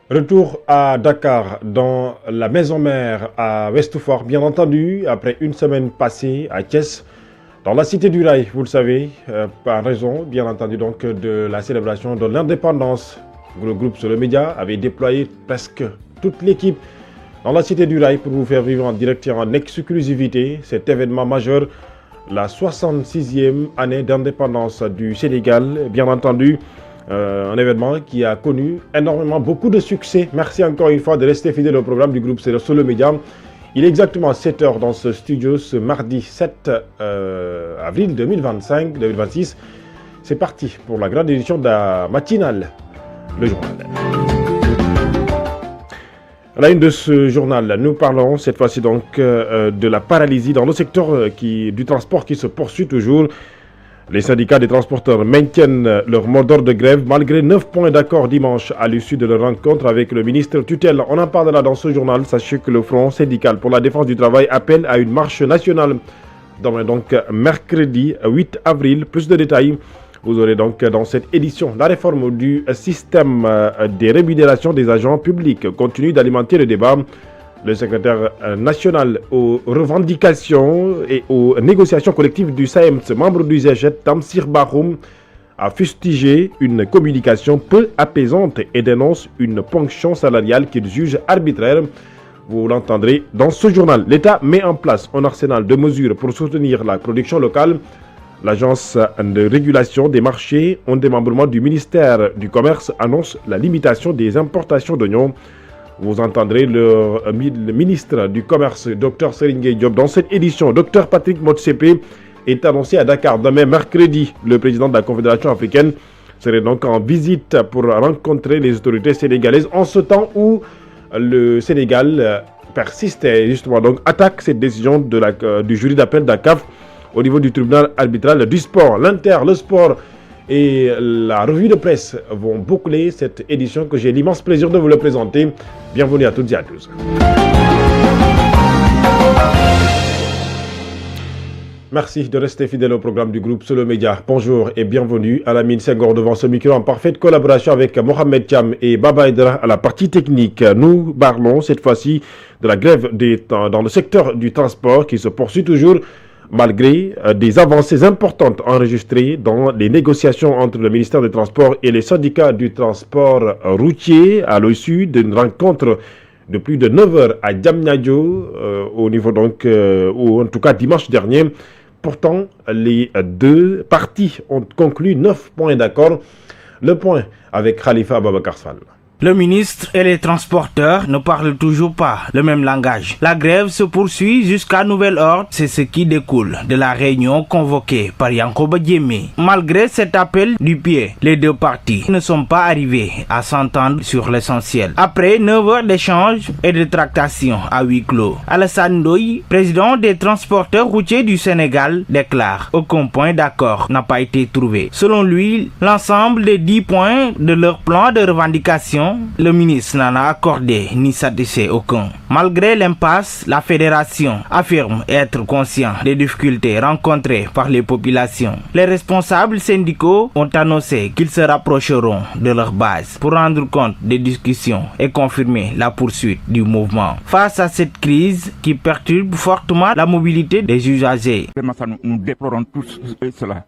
Retour à Dakar, dans la maison mère à Westfort, bien entendu, après une semaine passée à Thiès, dans la cité du Rail, vous le savez, par raison, bien entendu, donc, de la célébration de l'indépendance. Le groupe Sur le Média avait déployé presque toute l'équipe dans la cité du Rail pour vous faire vivre en direct et en exclusivité cet événement majeur, la 66e année d'indépendance du Sénégal, bien entendu. Un événement qui a connu beaucoup de succès. Merci encore une fois de rester fidèle au programme du groupe Sur le Média. Il est exactement 7h dans ce studio ce mardi 7 avril 2026. C'est parti pour la grande édition de la matinale, le journal. À la une de ce journal, nous parlons cette fois-ci donc de la paralysie dans le secteur du transport qui se poursuit toujours. Les syndicats des transporteurs maintiennent leur mot d'ordre de grève malgré 9 points d'accord dimanche à l'issue de leur rencontre avec le ministre tutelle. On en parlera dans ce journal. Sachez que le Front syndical pour la défense du travail appelle à une marche nationale. Donc mercredi 8 avril, plus de détails. Vous aurez donc dans cette édition la réforme du système des rémunérations des agents publics continue d'alimenter le débat. Le secrétaire national aux revendications et aux négociations collectives du SAEMS, membre du ZEGET, Tamsir Bahoum, a fustigé une communication peu apaisante et dénonce une ponction salariale qu'il juge arbitraire. Vous l'entendrez dans ce journal. L'État met en place un arsenal de mesures pour soutenir la production locale. L'agence de régulation des marchés, un démembrement du ministère du Commerce, annonce la limitation des importations d'oignons. Vous entendrez le ministre du Commerce, Dr Serigne Diop, dans cette édition. Dr Patrick Motsepe est annoncé à Dakar demain mercredi. Le président de la Confédération africaine serait donc en visite pour rencontrer les autorités sénégalaises en ce temps où le Sénégal persiste et justement donc attaque cette décision du jury d'appel de la CAF au niveau du tribunal arbitral du sport. L'Inter, le sport et la revue de presse vont boucler cette édition que j'ai l'immense plaisir de vous le présenter. Bienvenue à toutes et à tous. Merci de rester fidèle au programme du groupe Sur le Média. Bonjour et bienvenue à la mine Senghor devant ce micro en parfaite collaboration avec Mohamed Thiam et Baba Aydra à la partie technique. Nous parlons cette fois-ci de la grève dans le secteur du transport qui se poursuit toujours malgré des avancées importantes enregistrées dans les négociations entre le ministère des Transports et les syndicats du transport routier à l'issue d'une rencontre de plus de 9 heures à Diamniadio au niveau donc, ou en tout cas dimanche dernier. Pourtant, les deux parties ont conclu 9 points d'accord. Le point avec Khalifa Ababakar Sall. Le ministre et les transporteurs ne parlent toujours pas le même langage. La grève se poursuit jusqu'à nouvel ordre. C'est ce qui découle de la réunion convoquée par Yankoba Diémé. Malgré cet appel du pied, les deux parties ne sont pas arrivées à s'entendre sur l'essentiel. Après 9 heures d'échanges et de tractations à huis clos, Alassane Ndoye, président des transporteurs routiers du Sénégal, déclare aucun point d'accord n'a pas été trouvé. Selon lui, l'ensemble des 10 points de leur plan de revendication, le ministre n'en a accordé ni satisfait aucun. Malgré l'impasse, la fédération affirme être conscient des difficultés rencontrées par les populations. Les responsables syndicaux ont annoncé qu'ils se rapprocheront de leur base pour rendre compte des discussions et confirmer la poursuite du mouvement. Face à cette crise qui perturbe fortement la mobilité des usagers. Nous déplorons tous cela.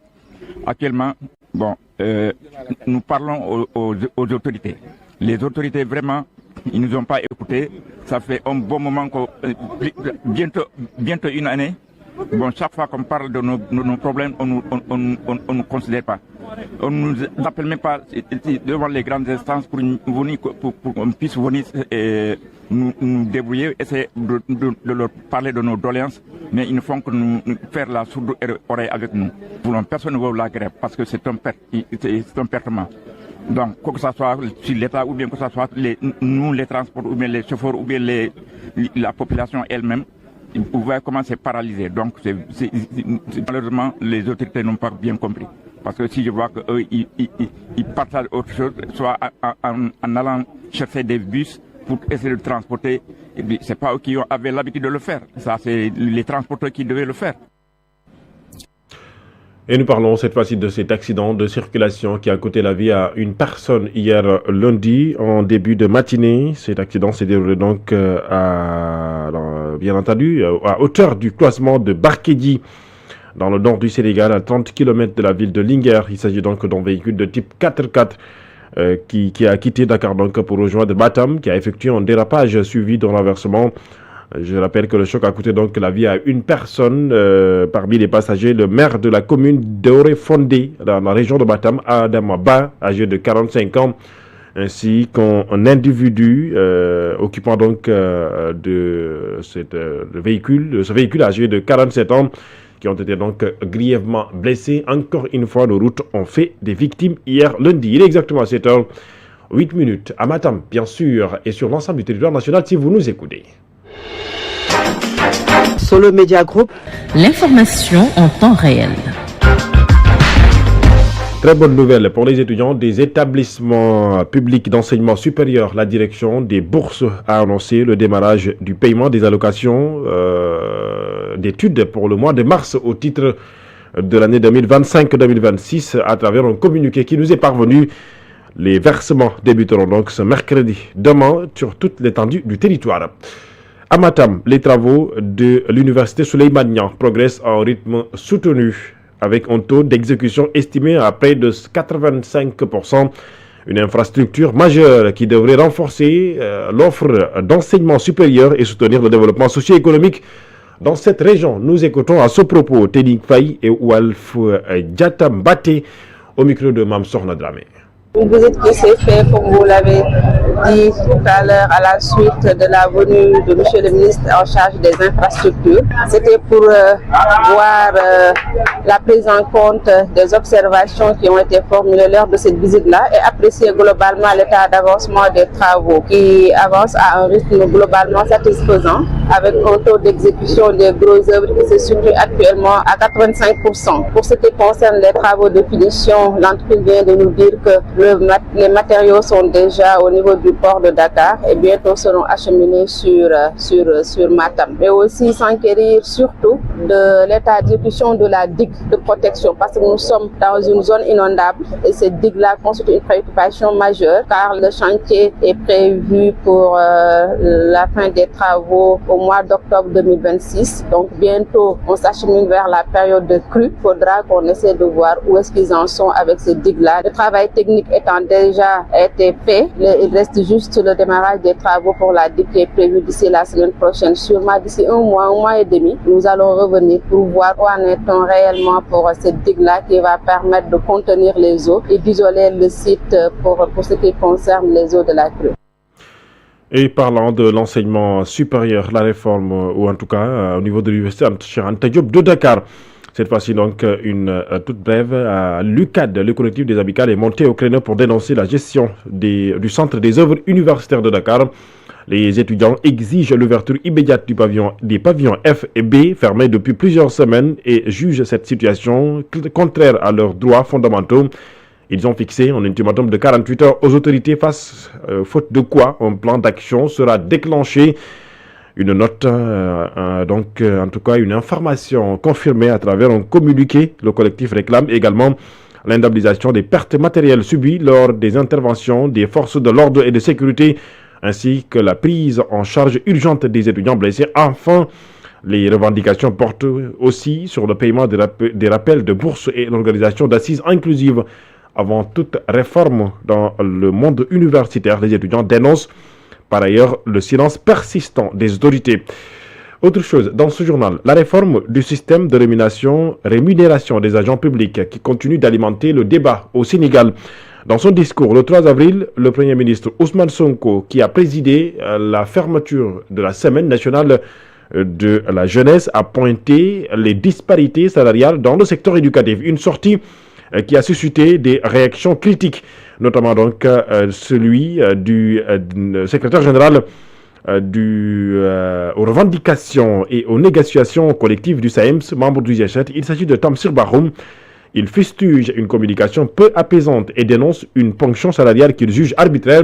Actuellement, nous parlons aux autorités. Les autorités, vraiment, ils ne nous ont pas écoutés. Ça fait un bon moment, bientôt une année. Bon, chaque fois qu'on parle de nos problèmes, on ne considère pas. On ne nous appelle même pas devant les grandes instances pour qu'on puisse venir nous débrouiller, essayer de leur parler de nos doléances. Mais ils ne font que nous faire la sourde oreille avec nous. Personne ne veut la grève parce que c'est un pertement. Donc, que ce soit sur l'État ou bien que ce soit nous les transports ou bien les chauffeurs ou bien la population elle-même, vous voyez comment c'est paralysé. Donc, malheureusement, les autorités n'ont pas bien compris. Parce que si je vois qu'eux, ils partagent autre chose, soit en allant chercher des bus pour essayer de transporter, c'est pas eux qui avaient l'habitude de le faire. Ça, c'est les transporteurs qui devaient le faire. Et nous parlons cette fois-ci de cet accident de circulation qui a coûté la vie à une personne hier lundi en début de matinée. Cet accident s'est déroulé donc bien entendu à hauteur du croisement de Barkédi dans le nord du Sénégal, à 30 km de la ville de Linguère. Il s'agit donc d'un véhicule de type 4x4 qui a quitté Dakar donc pour rejoindre Batam, qui a effectué un dérapage suivi d'un renversement. Je rappelle que le choc a coûté donc la vie à une personne. Parmi les passagers, le maire de la commune d'Oré-Fondé, dans la région de Batam, Adam Ba, âgé de 45 ans, ainsi qu'un individu occupant donc de ce véhicule âgé de 47 ans, qui ont été donc grièvement blessés. Encore une fois, nos routes ont fait des victimes hier lundi. Il est exactement 7h08 à Matam, bien sûr, et sur l'ensemble du territoire national si vous nous écoutez. Solo Media Group, l'information en temps réel. Très bonne nouvelle pour les étudiants des établissements publics d'enseignement supérieur. La direction des bourses a annoncé le démarrage du paiement des allocations d'études pour le mois de mars au titre de l'année 2025-2026 à travers un communiqué qui nous est parvenu. Les versements débuteront donc ce mercredi, demain, sur toute l'étendue du territoire. À Matam, les travaux de l'université Souleymane Niang progressent à un rythme soutenu avec un taux d'exécution estimé à près de 85%. Une infrastructure majeure qui devrait renforcer l'offre d'enseignement supérieur et soutenir le développement socio-économique dans cette région. Nous écoutons à ce propos Ténik Faye et Walf Diatambate au micro de Mam Sorna Dramé. Une visite qui s'est faite, comme vous l'avez dit tout à l'heure, à la suite de la venue de M. le ministre en charge des infrastructures. C'était pour voir la prise en compte des observations qui ont été formulées lors de cette visite-là et apprécier globalement l'état d'avancement des travaux qui avancent à un rythme globalement satisfaisant avec un taux d'exécution des grosses œuvres qui se situe actuellement à 85%. Pour ce qui concerne les travaux de finition, l'entreprise vient de nous dire que les matériaux sont déjà au niveau du port de Dakar et bientôt seront acheminés sur Matam. Mais aussi s'enquérir surtout de l'état d'exécution de la digue de protection parce que nous sommes dans une zone inondable et cette digue-là constitue une préoccupation majeure car le chantier est prévu pour la fin des travaux au mois d'octobre 2026. Donc bientôt on s'achemine vers la période de crue. Il faudra qu'on essaie de voir où est-ce qu'ils en sont avec ces digues-là. Le travail technique étant déjà été fait, il reste juste le démarrage des travaux pour la digue qui est prévu d'ici la semaine prochaine. Sûrement d'ici un mois et demi, nous allons revenir pour voir où en est-on réellement pour cette digue-là qui va permettre de contenir les eaux et d'isoler le site pour ce qui concerne les eaux de la crue. Et parlant de l'enseignement supérieur, la réforme, ou en tout cas au niveau de l'université Cheikh Anta Diop de Dakar, cette fois-ci donc une toute brève à l'UCAD, le collectif des amicales est monté au créneau pour dénoncer la gestion du centre des œuvres universitaires de Dakar. Les étudiants exigent l'ouverture immédiate des pavillons F et B fermés depuis plusieurs semaines et jugent cette situation contraire à leurs droits fondamentaux. Ils ont fixé un ultimatum de 48 heures aux autorités faute de quoi un plan d'action sera déclenché. Une note, en tout cas une information confirmée à travers un communiqué. Le collectif réclame également l'indemnisation des pertes matérielles subies lors des interventions des forces de l'ordre et de sécurité, ainsi que la prise en charge urgente des étudiants blessés. Enfin, les revendications portent aussi sur le paiement des rappels de bourse et l'organisation d'assises inclusives. Avant toute réforme dans le monde universitaire, les étudiants dénoncent par ailleurs le silence persistant des autorités. Autre chose, dans ce journal, la réforme du système de rémunération des agents publics qui continue d'alimenter le débat au Sénégal. Dans son discours le 3 avril, le Premier ministre Ousmane Sonko, qui a présidé la fermeture de la Semaine nationale de la jeunesse, a pointé les disparités salariales dans le secteur éducatif. Une sortie qui a suscité des réactions critiques, notamment donc celui du secrétaire général aux revendications et aux négociations collectives du SAEMS, membre du G7. Il s'agit de Tamsir Bahoum. Il fustige une communication peu apaisante et dénonce une ponction salariale qu'il juge arbitraire.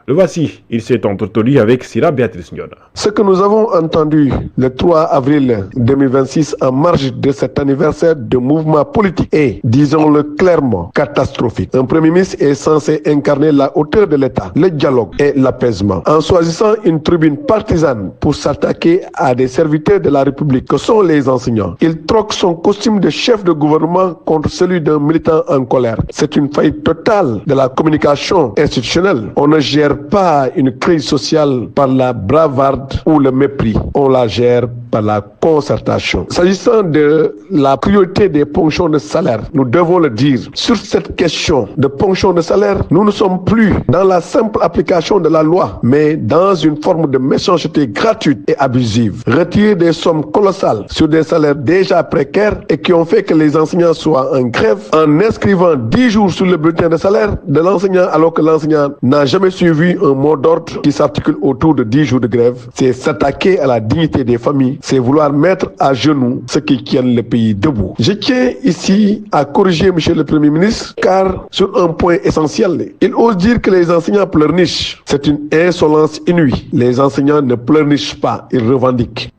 Le voici, il s'est entretenu avec Sira Béatrice Ndiona. Ce que nous avons entendu le 3 avril 2026 en marge de cet anniversaire de mouvement politique est, disons-le clairement, catastrophique. Un Premier ministre est censé incarner la hauteur de l'État, le dialogue et l'apaisement. En choisissant une tribune partisane pour s'attaquer à des serviteurs de la République que sont les enseignants, il troque son costume de chef de gouvernement contre celui d'un militant en colère. C'est une faillite totale de la communication institutionnelle. On ne gère pas une crise sociale par la bravarde ou le mépris. On la gère par la concertation. S'agissant de la priorité des ponctions de salaire, nous devons le dire. Sur cette question de ponction de salaire, nous ne sommes plus dans la simple application de la loi, mais dans une forme de méchanceté gratuite et abusive. Retirer des sommes colossales sur des salaires déjà précaires et qui ont fait que les enseignants soient en grève en inscrivant 10 jours sur le bulletin de salaire de l'enseignant alors que l'enseignant n'a jamais suivi un mot d'ordre qui s'articule autour de 10 jours de grève. C'est s'attaquer à la dignité des familles, c'est vouloir mettre à genoux ceux qui tiennent le pays debout. Je tiens ici à corriger M. le Premier ministre car sur un point essentiel, il ose dire que les enseignants pleurnichent. C'est une insolence inouïe. Les enseignants ne pleurnichent pas, ils revendiquent.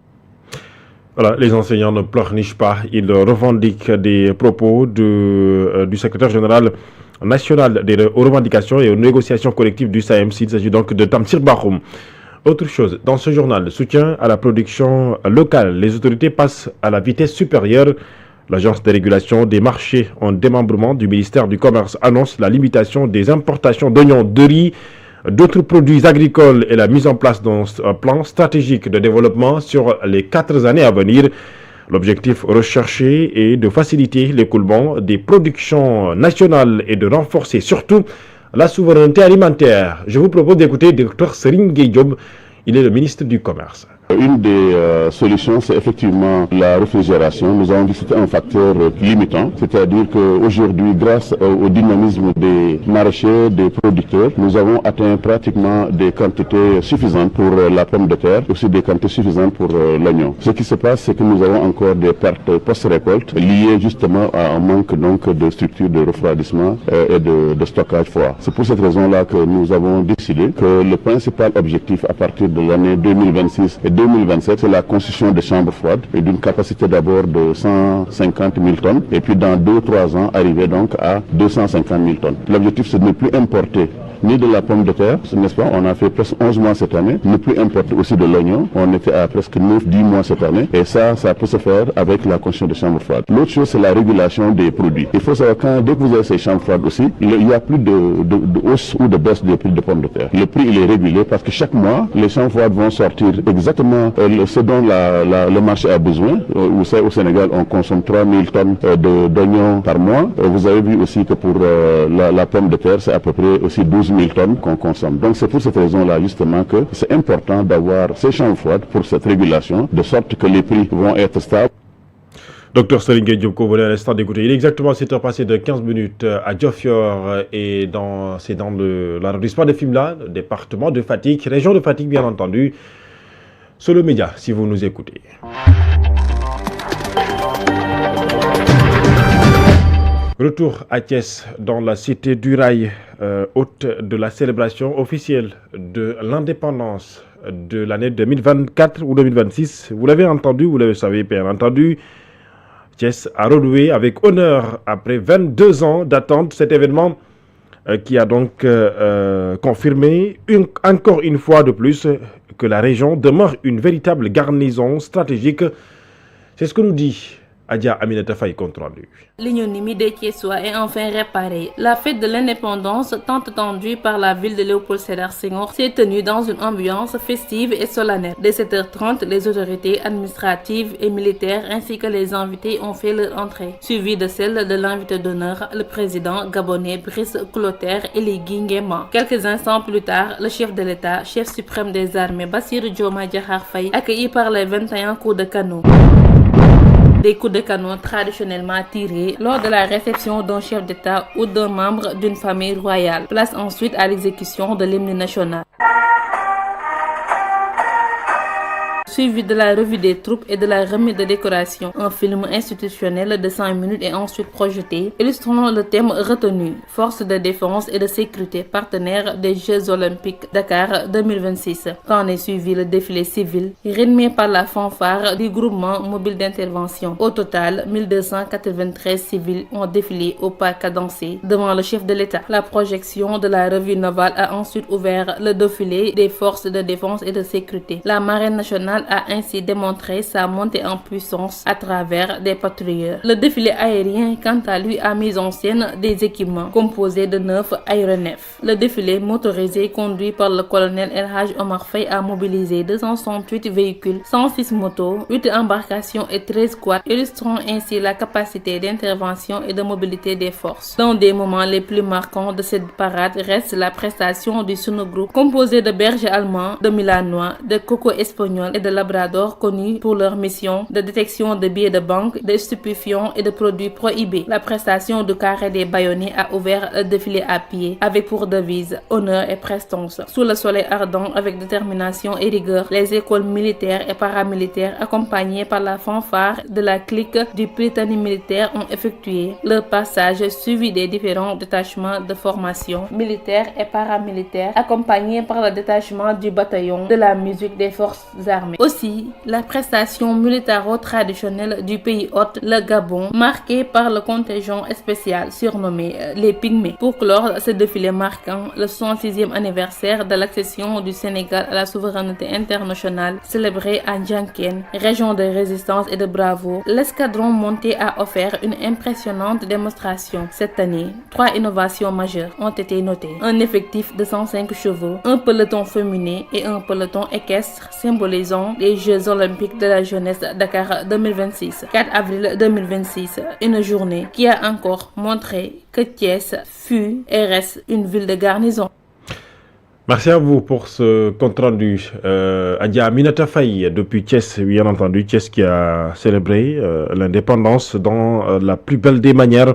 Voilà, les enseignants ne pleurnichent pas, ils revendiquent des propos du secrétaire général national aux revendications et aux négociations collectives du SAEMS. Il s'agit donc de Tamsir Bahoum. Autre chose, dans ce journal, soutien à la production locale, les autorités passent à la vitesse supérieure. L'agence de régulation des marchés en démembrement du ministère du Commerce annonce la limitation des importations d'oignons, de riz, d'autres produits agricoles et la mise en place d'un plan stratégique de développement sur les 4 années à venir. L'objectif recherché est de faciliter l'écoulement des productions nationales et de renforcer surtout la souveraineté alimentaire. Je vous propose d'écouter le Dr Serigne Gueye Diop, il est le ministre du Commerce. Une des solutions, c'est effectivement la réfrigération. Nous avons dit que c'était un facteur limitant, c'est-à-dire qu'aujourd'hui, grâce au dynamisme des maraîchers, des producteurs, nous avons atteint pratiquement des quantités suffisantes pour la pomme de terre, aussi des quantités suffisantes pour l'oignon. Ce qui se passe, c'est que nous avons encore des pertes post-récolte liées justement à un manque donc de structures de refroidissement et de stockage froid. C'est pour cette raison-là que nous avons décidé que le principal objectif à partir de l'année 2026 et 2027, c'est la construction de chambres froides et d'une capacité d'abord de 150 000 tonnes et puis dans 2-3 ans arriver donc à 250 000 tonnes. L'objectif c'est de ne plus importer ni de la pomme de terre, n'est-ce pas? On a fait presque 11 mois cette année, ne plus importer aussi de l'oignon, on était à presque 9-10 mois cette année et ça peut se faire avec la construction de chambres froides. L'autre chose c'est la régulation des produits. Il faut savoir dès que vous avez ces chambres froides aussi, il n'y a plus de hausse ou de baisse des prix de pommes de terre. Le prix il est régulé parce que chaque mois, les chambres froides vont sortir exactement ce dont le marché a besoin. Au Sénégal, on consomme 3000 tonnes d'oignons par mois. Vous avez vu aussi que pour la pomme de terre, c'est à peu près aussi 12 000 tonnes qu'on consomme. Donc c'est pour cette raison-là justement que c'est important d'avoir ces chambres froides pour cette régulation, de sorte que les prix vont être stables. Docteur Serigne Gueye Diop, vous venez à l'instant d'écouter. Il est exactement 7h passé de 15 minutes à Diofior et c'est dans l'arrondissement de Fimela, département de Fatick, région de Fatick bien entendu. Sur le média, si vous nous écoutez. Retour à Thiès, dans la cité du Rail, hôte de la célébration officielle de l'indépendance de l'année 2024 ou 2026. Vous l'avez entendu, vous le savez bien entendu. Thiès a renoué avec honneur après 22 ans d'attente cet événement qui a donc confirmé encore une fois de plus que la région demeure une véritable garnison stratégique. C'est ce que nous dit Adia Aminata Faye, compte rendu. L'ignominie des Thiessois est enfin réparée. La fête de l'indépendance, tant attendue par la ville de Léopold Sédar Senghor, s'est tenue dans une ambiance festive et solennelle. Dès 7h30, les autorités administratives et militaires ainsi que les invités ont fait leur entrée, suivi de celle de l'invité d'honneur, le président gabonais Brice Clotaire Elégui Nguema. Quelques instants plus tard, le chef de l'État, chef suprême des armées Bassirou Diomaye Diakhar Faye, accueilli par les 21 coups de canon. Des coups de canon traditionnellement tirés lors de la réception d'un chef d'État ou d'un membre d'une famille royale. Place ensuite à l'exécution de l'hymne national. suivi de la revue des troupes et de la remise de décoration. Un film institutionnel de 5 minutes est ensuite projeté, illustrant le thème retenu, force de défense et de sécurité, partenaire des Jeux Olympiques Dakar 2026. Qu'en est suivi le défilé civil, rythmé par la fanfare du groupement mobile d'intervention. Au total, 1293 civils ont défilé au pas cadencé devant le chef de l'État. La projection de la revue navale a ensuite ouvert le défilé des forces de défense et de sécurité. La marine nationale a ainsi démontré sa montée en puissance à travers des patrouilleurs. Le défilé aérien, quant à lui, a mis en scène des équipements composés de 9 aéronefs. Le défilé motorisé conduit par le colonel El Hadj Omar Faye a mobilisé 268 véhicules, 106 motos, 8 embarcations et 13 quads, illustrant ainsi la capacité d'intervention et de mobilité des forces. Dans des moments les plus marquants de cette parade reste la prestation du Suno Group, composé de bergers allemands, de milanois, de coco espagnols et de labradors connus pour leur mission de détection de billets de banque, de stupéfiants et de produits prohibés. La prestation du carré des Bayonnais a ouvert le défilé à pied avec pour devise honneur et prestance. Sous le soleil ardent, avec détermination et rigueur, les écoles militaires et paramilitaires accompagnées par la fanfare de la clique du Prytanée militaire ont effectué leur passage suivi des différents détachements de formation militaire et paramilitaire accompagnés par le détachement du bataillon de la musique des forces armées. Aussi, la prestation militaro-traditionnelle du pays hôte, le Gabon, marquée par le contingent spécial surnommé les Pygmées. Pour clore ce défilé marquant le 66e anniversaire de l'accession du Sénégal à la souveraineté internationale célébrée à Djanken, région de résistance et de bravoure, l'escadron monté a offert une impressionnante démonstration. Cette année, 3 innovations majeures ont été notées. Un effectif de 105 chevaux, un peloton féminin et un peloton équestre symbolisant les Jeux Olympiques de la jeunesse Dakar 2026. 4 avril 2026, une journée qui a encore montré que Thiès fut et reste une ville de garnison. Merci à vous pour ce compte rendu. Adia Aminata Faye depuis Thiès, bien entendu, Thiès qui a célébré l'indépendance dans la plus belle des manières,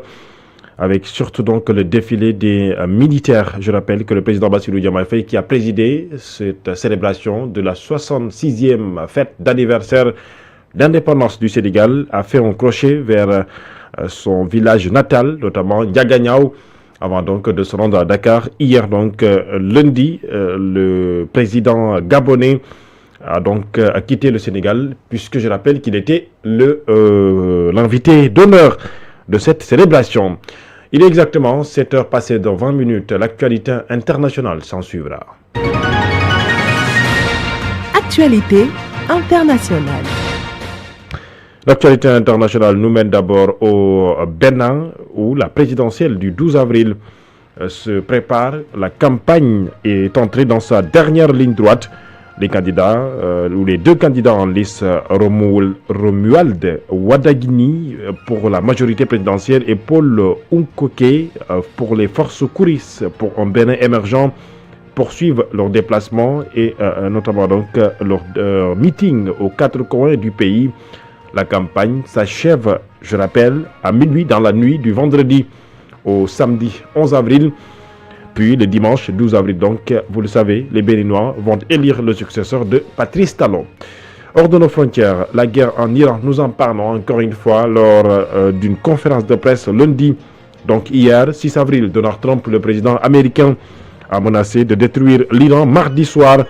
avec surtout donc le défilé des militaires. Je rappelle que le président Bassirou Diomaye Faye qui a présidé cette célébration de la 66e fête d'anniversaire d'indépendance du Sénégal a fait un crochet vers son village natal, notamment Ndiaganiao, avant donc de se rendre à Dakar. Hier donc lundi, le président gabonais a donc quitté le Sénégal, puisque je rappelle qu'il était l'invité d'honneur de cette célébration. Il est exactement 7h passées de 20 minutes. L'actualité internationale s'en suivra. Actualité internationale. L'actualité internationale nous mène d'abord au Bénin, où la présidentielle du 12 avril se prépare. La campagne est entrée dans sa dernière ligne droite. Les candidats, ou les deux candidats en lice, Romuald Wadagini pour la majorité présidentielle et Paul Unkoke pour les forces couristes pour un Bénin émergent, poursuivent leur déplacement et notamment donc leur meeting aux 4 coins du pays. La campagne s'achève, je rappelle, à minuit dans la nuit du vendredi au samedi 11 avril. Puis le dimanche 12 avril, donc, vous le savez, les Béninois vont élire le successeur de Patrice Talon. Hors de nos frontières, la guerre en Iran, nous en parlons encore une fois lors d'une conférence de presse lundi. Donc hier, 6 avril, Donald Trump, le président américain, a menacé de détruire l'Iran mardi soir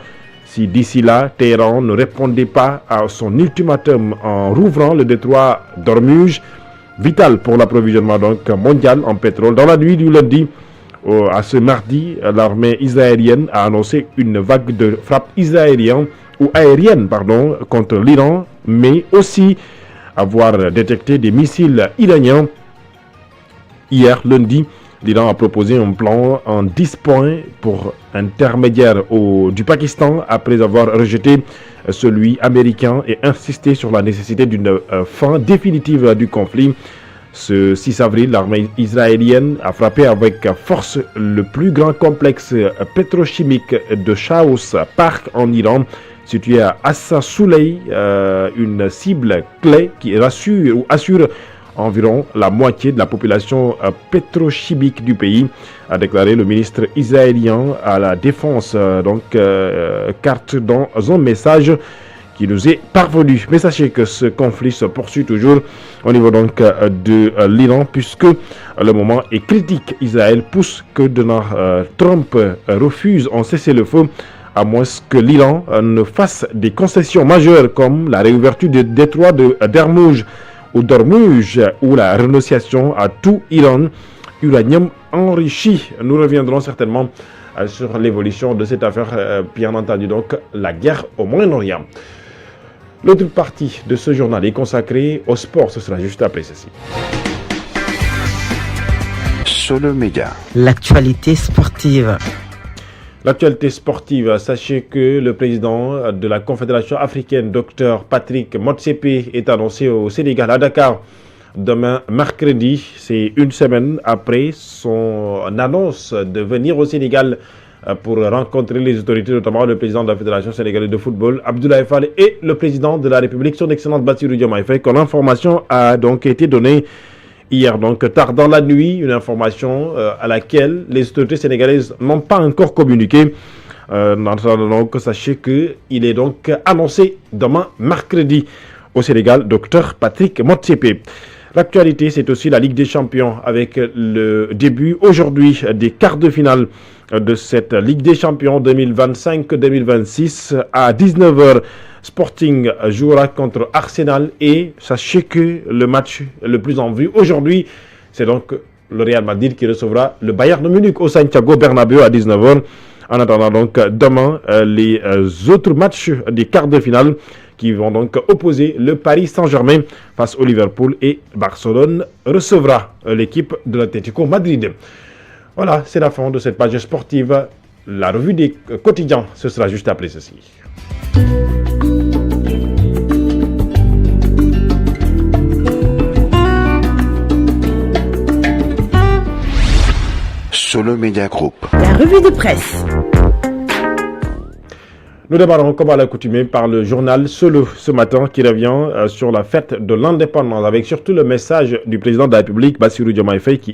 si d'ici là, Téhéran ne répondait pas à son ultimatum en rouvrant le détroit d'Ormuz, vital pour l'approvisionnement donc mondial en pétrole. Dans la nuit du lundi à ce mardi, l'armée israélienne a annoncé une vague de frappes aériennes contre l'Iran, mais aussi avoir détecté des missiles iraniens. Hier, lundi, l'Iran a proposé un plan en 10 points pour intermédiaire du Pakistan après avoir rejeté celui américain et insisté sur la nécessité d'une fin définitive du conflit. Ce 6 avril, l'armée israélienne a frappé avec force le plus grand complexe pétrochimique de Shaus Park en Iran, situé à Assa Souley, une cible clé qui assure environ la moitié de la population pétrochimique du pays, a déclaré le ministre israélien à la défense, carte dans un message qui nous est parvenu. Mais sachez que ce conflit se poursuit toujours au niveau donc de l'Iran, puisque le moment est critique. Israël pousse que Donald Trump refuse un cessez-le-feu, à moins que l'Iran ne fasse des concessions majeures comme la réouverture du détroit d'Ormuz ou la renonciation à tout uranium enrichi. Nous reviendrons certainement sur l'évolution de cette affaire, bien entendu donc la guerre au Moyen-Orient. L'autre partie de ce journal est consacrée au sport, ce sera juste après ceci. Solo Média. L'actualité sportive. L'actualité sportive, sachez que le président de la Confédération africaine, Dr Patrick Motsepe, est annoncé au Sénégal, à Dakar, demain mercredi. C'est une semaine après son annonce de venir au Sénégal pour rencontrer les autorités, notamment le président de la Fédération sénégalaise de football, Abdoulaye Fall, et le président de la République, son Excellence Bassirou Diomaye Faye. Une information a donc été donnée hier, donc tard dans la nuit, une information à laquelle les autorités sénégalaises n'ont pas encore communiqué. Donc sachez qu'il est donc annoncé demain mercredi au Sénégal, Dr Patrick Motsepe. L'actualité, c'est aussi la Ligue des Champions avec le début aujourd'hui des quarts de finale de cette Ligue des Champions 2025-2026 à 19h. Sporting jouera contre Arsenal et sachez que le match le plus en vue aujourd'hui, c'est donc le Real Madrid qui recevra le Bayern de Munich au Santiago Bernabéu à 19h. En attendant donc demain les autres matchs des quarts de finale qui vont donc opposer le Paris Saint-Germain face au Liverpool et Barcelone recevra l'équipe de l'Atlético Madrid. Voilà, c'est la fin de cette page sportive. La revue des quotidiens, ce sera juste après ceci. Solo Media Group. La revue de presse. Nous démarrons comme à l'accoutumée par le journal Solo ce matin qui revient sur la fête de l'indépendance avec surtout le message du président de la République Bassirou Diomaye Faye qui